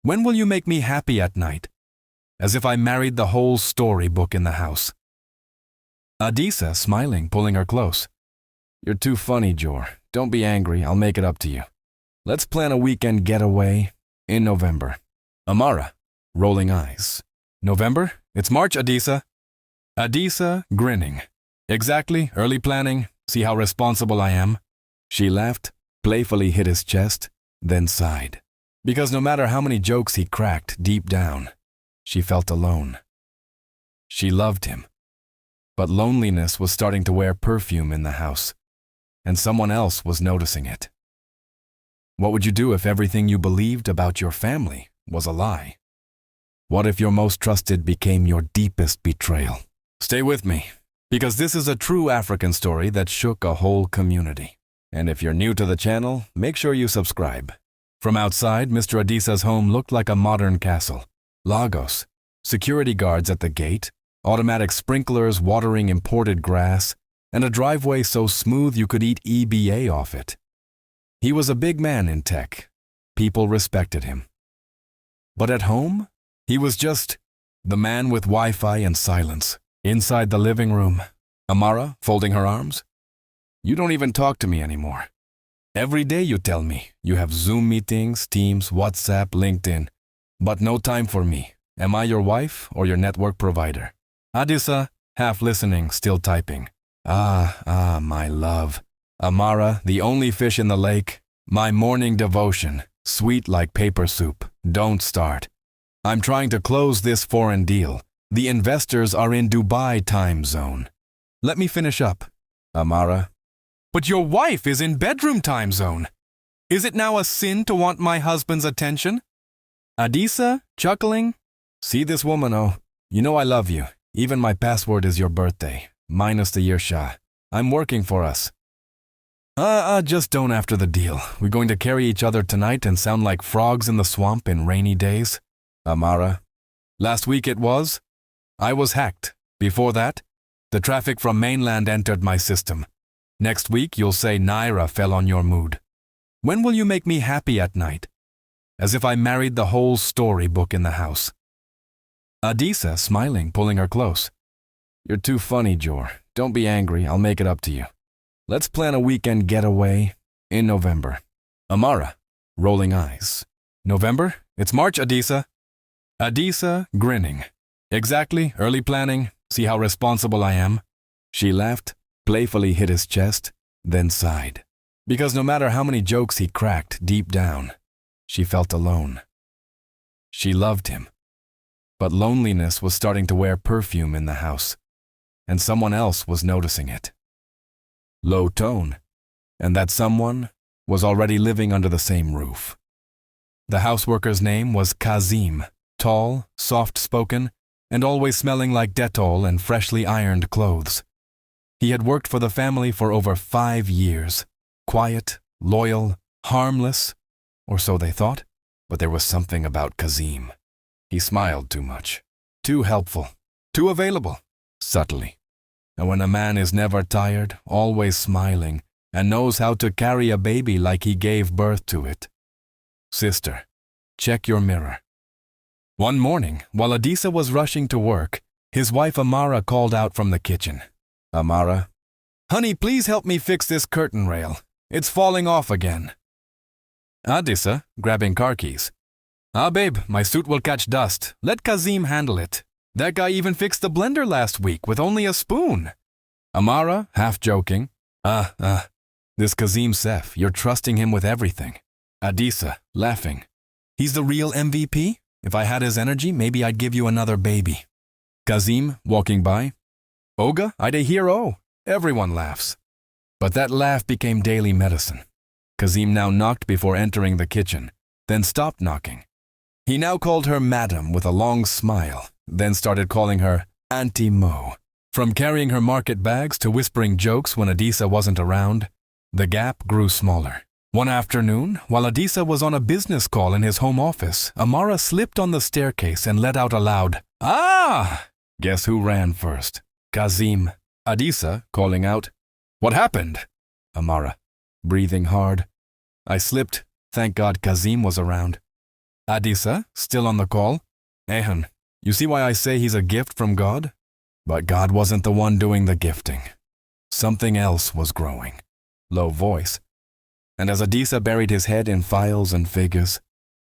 When will you make me happy at night? As if I married the whole storybook in the house. Adisa, smiling, pulling her close. You're too funny, Jor. Don't be angry, I'll make it up to you. Let's plan a weekend getaway in November. Amara, rolling eyes. November? It's March, Adisa. Adisa, grinning. Exactly, early planning, see how responsible I am? She laughed, playfully hit his chest, then sighed. Because no matter how many jokes he cracked deep down, she felt alone. She loved him. But loneliness was starting to wear perfume in the house, and someone else was noticing it. What would you do if everything you believed about your family was a lie? What if your most trusted became your deepest betrayal? Stay with me, because this is a true African story that shook a whole community. And if you're new to the channel, make sure you subscribe. From outside, Mr. Adisa's home looked like a modern castle. Lagos, security guards at the gate, automatic sprinklers watering imported grass, and a driveway so smooth you could eat EBA off it. He was a big man in tech. People respected him. But at home, he was just the man with Wi-Fi and silence. Inside the living room, Amara, folding her arms. You don't even talk to me anymore. Every day you tell me you have Zoom meetings, Teams, WhatsApp, LinkedIn, but no time for me. Am I your wife or your network provider? Adisa, half listening, still typing. My love. Amara, the only fish in the lake. My morning devotion, sweet like paper soup. Don't start. I'm trying to close this foreign deal. The investors are in Dubai time zone. Let me finish up. Amara. But your wife is in bedroom time zone. Is it now a sin to want my husband's attention? Adisa, chuckling. See this woman, oh. You know I love you. Even my password is your birthday, minus the year Shah. I'm working for us. Just don't after the deal. We're going to carry each other tonight and sound like frogs in the swamp in rainy days. Amara. Last week it was. I was hacked. Before that, the traffic from mainland entered my system. Next week you'll say Naira fell on your mood. When will you make me happy at night? As if I married the whole storybook in the house. Adisa, smiling, pulling her close. You're too funny, Jor. Don't be angry, I'll make it up to you. Let's plan a weekend getaway in November. Amara, rolling eyes. November? It's March, Adisa. Adisa, grinning. Exactly, early planning, see how responsible I am? She laughed, playfully hit his chest, then sighed. Because no matter how many jokes he cracked deep down, she felt alone. She loved him. But loneliness was starting to wear perfume in the house, and someone else was noticing it. Low tone, and that someone was already living under the same roof. The houseworker's name was Kazim, tall, soft-spoken, and always smelling like Dettol and freshly ironed clothes. He had worked for the family for over 5 years. Quiet, loyal, harmless, or so they thought, but there was something about Kazim. He smiled too much, too helpful, too available, subtly. And when a man is never tired, always smiling, and knows how to carry a baby like he gave birth to it. Sister, check your mirror. One morning, while Adisa was rushing to work, his wife Amara called out from the kitchen. Amara, honey, please help me fix this curtain rail. It's falling off again. Adisa, grabbing car keys. Babe, my suit will catch dust. Let Kazim handle it. That guy even fixed the blender last week with only a spoon. Amara, half joking. This Kazim Sef, you're trusting him with everything. Adisa, laughing. He's the real MVP? If I had his energy, maybe I'd give you another baby. Kazim, walking by. Oga, I'd a hero. Everyone laughs. But that laugh became daily medicine. Kazim now knocked before entering the kitchen, then stopped knocking. He now called her Madam with a long smile, then started calling her Auntie Mo. From carrying her market bags to whispering jokes when Adisa wasn't around, the gap grew smaller. One afternoon, while Adisa was on a business call in his home office, Amara slipped on the staircase and let out a loud, "Ah!" Guess who ran first? Kazim. Adisa, calling out, "What happened?" Amara, breathing hard. "I slipped. Thank God Kazim was around." Adisa, still on the call. Ehan, you see why I say he's a gift from God? But God wasn't the one doing the gifting. Something else was growing. Low voice. And as Adisa buried his head in files and figures,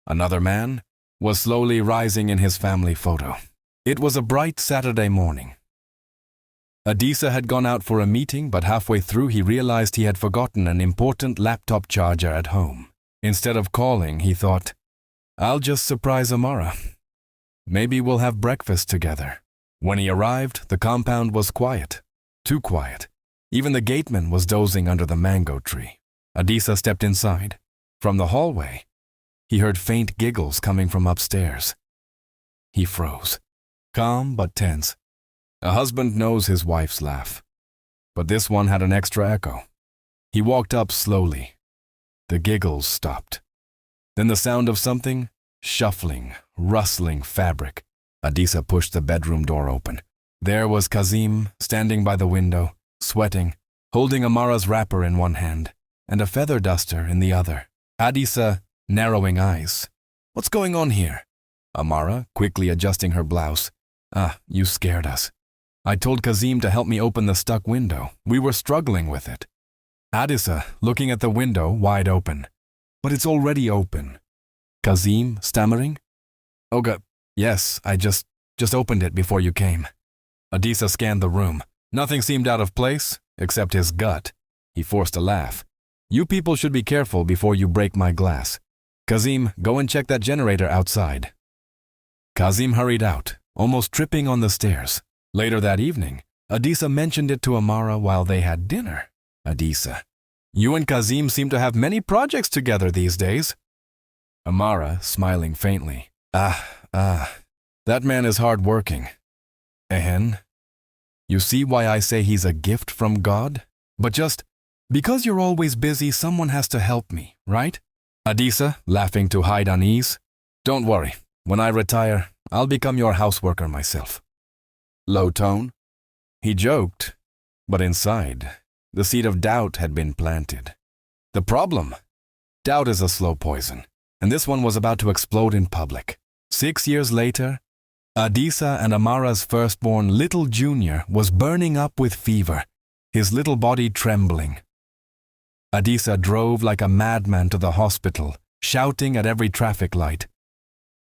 another man was slowly rising in his family photo. It was a bright Saturday morning. Adisa had gone out for a meeting, but halfway through he realized he had forgotten an important laptop charger at home. Instead of calling, he thought, I'll just surprise Amara. Maybe we'll have breakfast together. When he arrived, the compound was quiet. Too quiet. Even the gateman was dozing under the mango tree. Adisa stepped inside. From the hallway, he heard faint giggles coming from upstairs. He froze. Calm but tense. A husband knows his wife's laugh. But this one had an extra echo. He walked up slowly. The giggles stopped. Then the sound of something shuffling, rustling fabric. Adisa pushed the bedroom door open. There was Kazim, standing by the window, sweating, holding Amara's wrapper in one hand and a feather duster in the other. Adisa, narrowing eyes. What's going on here? Amara, quickly adjusting her blouse. You scared us. I told Kazim to help me open the stuck window. We were struggling with it. Adisa, looking at the window, wide open. But it's already open. Kazim, stammering. Oga, yes, I just opened it before you came. Adisa scanned the room. Nothing seemed out of place, except his gut. He forced a laugh. You people should be careful before you break my glass. Kazim, go and check that generator outside. Kazim hurried out, almost tripping on the stairs. Later that evening, Adisa mentioned it to Amara while they had dinner. Adisa, you and Kazim seem to have many projects together these days. Amara, smiling faintly. That man is hard-working. Ehen, you see why I say he's a gift from God? But just because you're always busy, someone has to help me, right? Adisa, laughing to hide unease. Don't worry, when I retire, I'll become your houseworker myself. Low tone. He joked, but inside, the seed of doubt had been planted. The problem? Doubt is a slow poison, and this one was about to explode in public. 6 years later, Adisa and Amara's firstborn little Junior was burning up with fever, his little body trembling. Adisa drove like a madman to the hospital, shouting at every traffic light.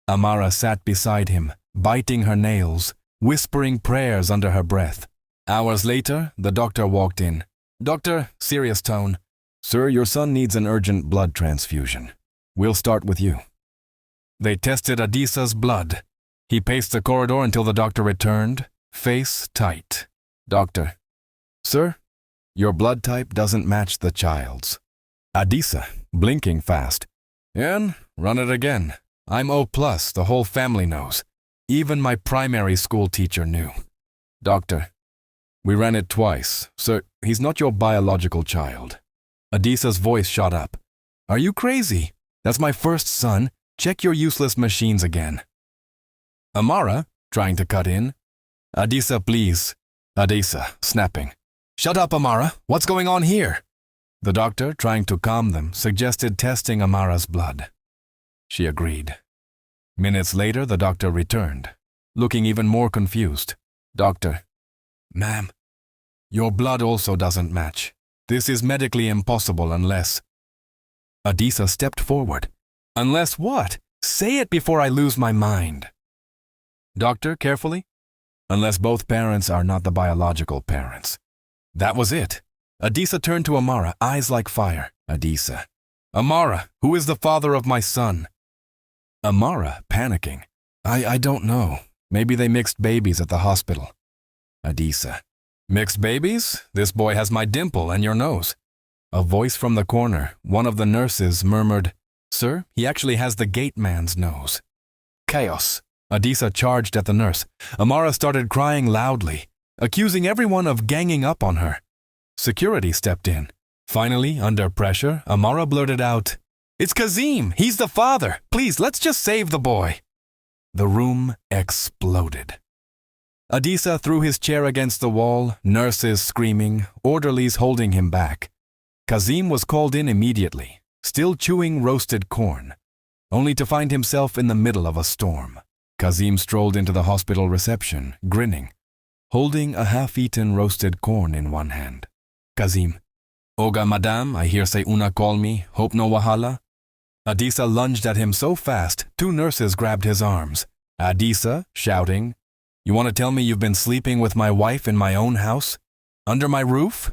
Amara sat beside him, biting her nails, whispering prayers under her breath. Hours later, the doctor walked in. Doctor, serious tone. Sir, your son needs an urgent blood transfusion. We'll start with you. They tested Adisa's blood. He paced the corridor until the doctor returned, face tight. Doctor. Sir, your blood type doesn't match the child's. Adisa, blinking fast. Ian, run it again. I'm O+, the whole family knows. Even my primary school teacher knew. Doctor, we ran it twice. Sir, he's not your biological child. Adisa's voice shot up. Are you crazy? That's my first son. Check your useless machines again. Amara, trying to cut in. Adisa, please. Adisa, snapping. Shut up, Amara. What's going on here? The doctor, trying to calm them, suggested testing Amara's blood. She agreed. Minutes later, the doctor returned, looking even more confused. Doctor. Ma'am, your blood also doesn't match. This is medically impossible unless... Adisa stepped forward. Unless what? Say it before I lose my mind. Doctor, carefully. Unless both parents are not the biological parents. That was it. Adisa turned to Amara, eyes like fire. Adisa. Amara, who is the father of my son? Amara, panicking. I don't know. Maybe they mixed babies at the hospital. Adisa. Mixed babies? This boy has my dimple and your nose. A voice from the corner, one of the nurses, murmured, Sir, he actually has the gate man's nose. Chaos. Adisa charged at the nurse. Amara started crying loudly, accusing everyone of ganging up on her. Security stepped in. Finally, under pressure, Amara blurted out, It's Kazim! He's the father! Please, let's just save the boy! The room exploded. Adisa threw his chair against the wall, nurses screaming, orderlies holding him back. Kazim was called in immediately, still chewing roasted corn. only to find himself in the middle of a storm. Kazim strolled into the hospital reception, grinning, holding a half-eaten roasted corn in one hand. Kazim, "Oga madam, I hear say una call me, hope no wahala?" Adisa lunged at him so fast, 2 nurses grabbed his arms. Adisa, shouting, "You want to tell me you've been sleeping with my wife in my own house? Under my roof?"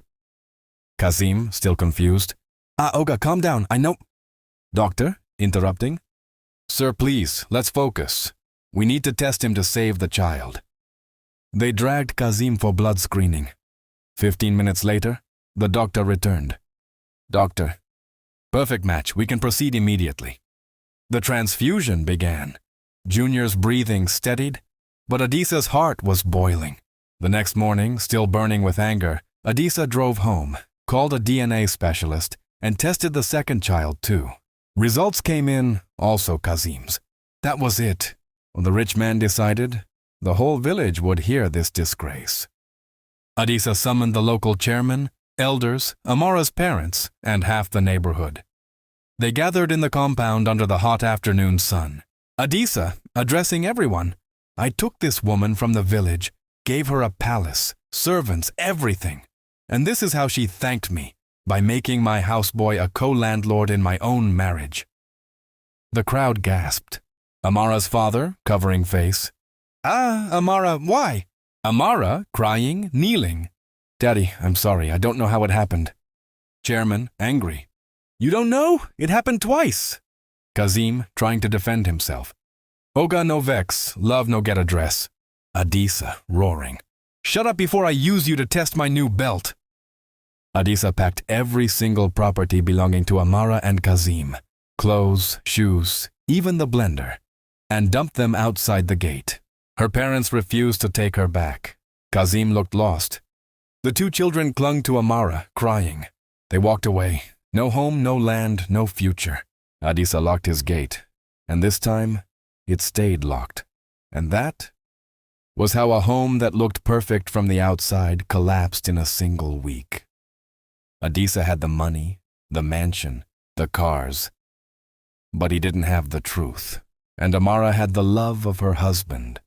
Kazim, still confused, Oga, calm down, I know—" Doctor, interrupting, "Sir, please, let's focus. We need to test him to save the child." They dragged Kazim for blood screening. 15 minutes later, the doctor returned. "Doctor, perfect match, we can proceed immediately." The transfusion began. Junior's breathing steadied, but Adisa's heart was boiling. The next morning, still burning with anger, Adisa drove home, called a DNA specialist, and tested the second child too. Results came in, also Kazim's. That was it. The rich man decided the whole village would hear this disgrace. Adisa summoned the local chairman, elders, Amara's parents, and half the neighborhood. They gathered in the compound under the hot afternoon sun. Adisa, addressing everyone, "I took this woman from the village, gave her a palace, servants, everything. And this is how she thanked me, by making my houseboy a co-landlord in my own marriage." The crowd gasped. Amara's father, covering face, Amara, why?" Amara, crying, kneeling, "Daddy, I'm sorry, I don't know how it happened." Chairman, angry, "You don't know? It happened twice." Kazim, trying to defend himself, "Oga no vex, love no get address." Adisa, roaring, "Shut up before I use you to test my new belt." Adisa packed every single property belonging to Amara and Kazim, clothes, shoes, even the blender, and dumped them outside the gate. Her parents refused to take her back. Kazim looked lost. The 2 children clung to Amara, crying. They walked away. No home, no land, no future. Adisa locked his gate, and this time it stayed locked. And that was how a home that looked perfect from the outside collapsed in a single week. Adisa had the money, the mansion, the cars, but he didn't have the truth. And Amara had the love of her husband,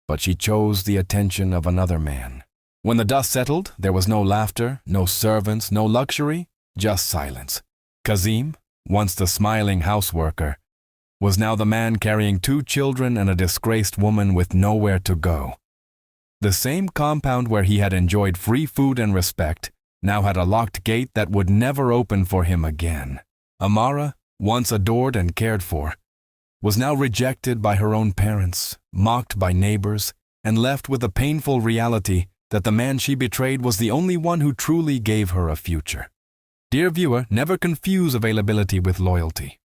but she chose the attention of another man. When the dust settled, there was no laughter, no servants, no luxury, just silence. Kazim, once the smiling houseworker, was now the man carrying 2 children and a disgraced woman with nowhere to go. The same compound where he had enjoyed free food and respect now had a locked gate that would never open for him again. Amara, once adored and cared for, was now rejected by her own parents, mocked by neighbors, and left with the painful reality that the man she betrayed was the only one who truly gave her a future. Dear viewer, never confuse availability with loyalty.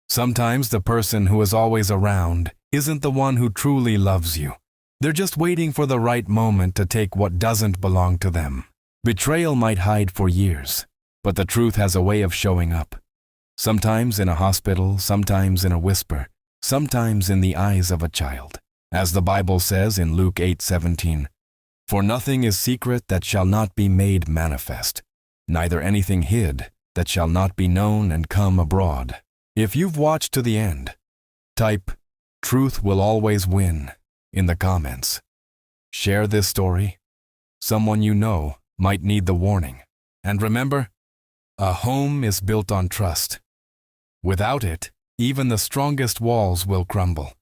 Sometimes the person who is always around isn't the one who truly loves you. They're just waiting for the right moment to take what doesn't belong to them. Betrayal might hide for years, but the truth has a way of showing up. Sometimes in a hospital, sometimes in a whisper, sometimes in the eyes of a child. As the Bible says in Luke 8:17, "For nothing is secret that shall not be made manifest, neither anything hid that shall not be known and come abroad." If you've watched to the end, type "Truth will always win" in the comments. Share this story. Someone you know might need the warning. And remember, a home is built on trust. Without it, even the strongest walls will crumble.